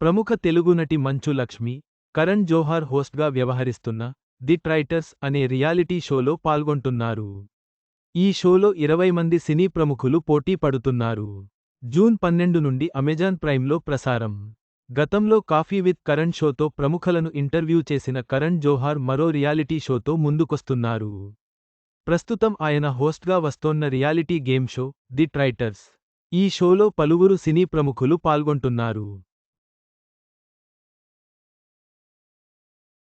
ప్రముఖ తెలుగు నటి మంచు లక్ష్మి, కరణ్ జోహార్ హోస్ట్గా వ్యవహరిస్తున్న ది ట్రైటర్స్ అనే రియాలిటీ షోలో పాల్గొంటున్నారు. ఈ షోలో 20 మంది సినీ ప్రముఖులు పోటీ పడుతున్నారు. జూన్ 12 నుండి అమెజాన్ ప్రైమ్లో ప్రసారం. గతంలో కాఫీ విత్ కరణ్ షోతో ప్రముఖలను ఇంటర్వ్యూ చేసిన కరణ్ జోహార్ మరో రియాలిటీ షోతో ముందుకొస్తున్నారు. ప్రస్తుతం ఆయన హోస్ట్గా వస్తోన్న reality game show the traitors. ఈ షోలో పలువురు సినీ ప్రముఖులు పాల్గొంటున్నారు.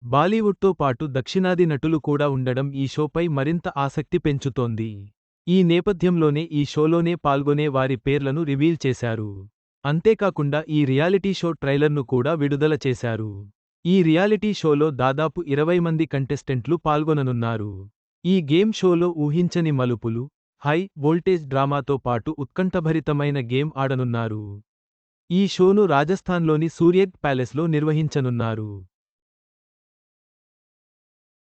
బాలీవుడ్తో పాటు దక్షిణాది నటులు కూడా ఉండడం ఈ షోపై మరింత ఆసక్తి పెంచుతోంది. ఈ నేపథ్యంలోనే ఈ షోలోనే పాల్గొనే వారి పేర్లను రివీల్ చేశారు. అంతేకాకుండా ఈ రియాలిటీ షో ట్రైలర్ను కూడా విడుదల చేశారు. ఈ రియాలిటీ షోలో దాదాపు 20 మంది కంటెస్టెంట్లు పాల్గొననున్నారు. ఈ గేమ్ షోలో ఊహించని మలుపులు, హై వోల్టేజ్ డ్రామాతో పాటు ఉత్కంఠభరితమైన గేమ్ ఆడనున్నారు. ఈ షోను రాజస్థాన్లోని సూర్యగ్ ప్యాలెస్లో నిర్వహించనున్నారు.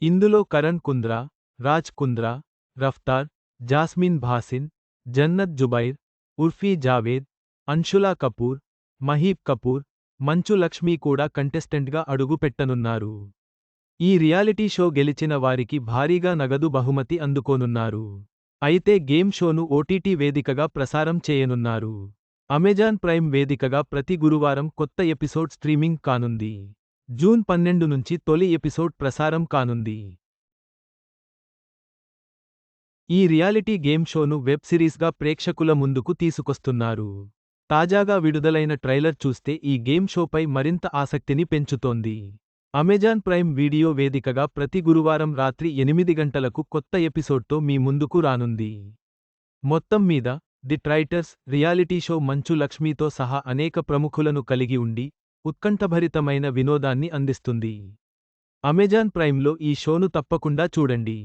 ఇందులో కరణ్ కుంద్రా, రాజ్ కుంద్రా, రఫ్తార్, జాస్మిన్ భాసిన్, జన్నత్ జుబైర్, ఉర్ఫీ జావేద్, అన్షులా కపూర్, మహీబ్ కపూర్, మంచు లక్ష్మి కూడా కంటెస్టెంట్గా అడుగు పెట్టనున్నారు. ఈ రియాలిటీ షో గెలిచిన వారికి భారీగా నగదు బహుమతి అందుకోనున్నారు. అయితే గేమ్ షోను ఓటీటీ వేదికగా ప్రసారం చేయనున్నారు. అమెజాన్ ప్రైమ్ వేదికగా ప్రతి గురువారం కొత్త ఎపిసోడ్ స్ట్రీమింగ్ కానుంది. జూన్ 12 నుంచి తొలి ఎపిసోడ్ ప్రసారం కానుంది. ఈ రియాలిటీ గేమ్ షోను వెబ్ సిరీస్గా ప్రేక్షకుల ముందుకు తీసుకొస్తున్నారు. తాజాగా విడుదలైన ట్రైలర్ చూస్తే ఈ గేమ్ షోపై మరింత ఆసక్తిని పెంచుతోంది. అమెజాన్ ప్రైమ్ వీడియో వేదికగా ప్రతి గురువారం రాత్రి 8 గంటలకు కొత్త ఎపిసోడ్తో మీ ముందుకు రానుంది. మొత్తం మీద ది ట్రైటర్స్ రియాలిటీ షో మంచు లక్ష్మితో సహా అనేక ప్రముఖులను కలిగి ఉండి ఉత్కంఠభరితమైన వినోదాన్ని అందిస్తుంది. అమెజాన్ ప్రైమ్లో ఈ షోను తప్పకుండా చూడండి.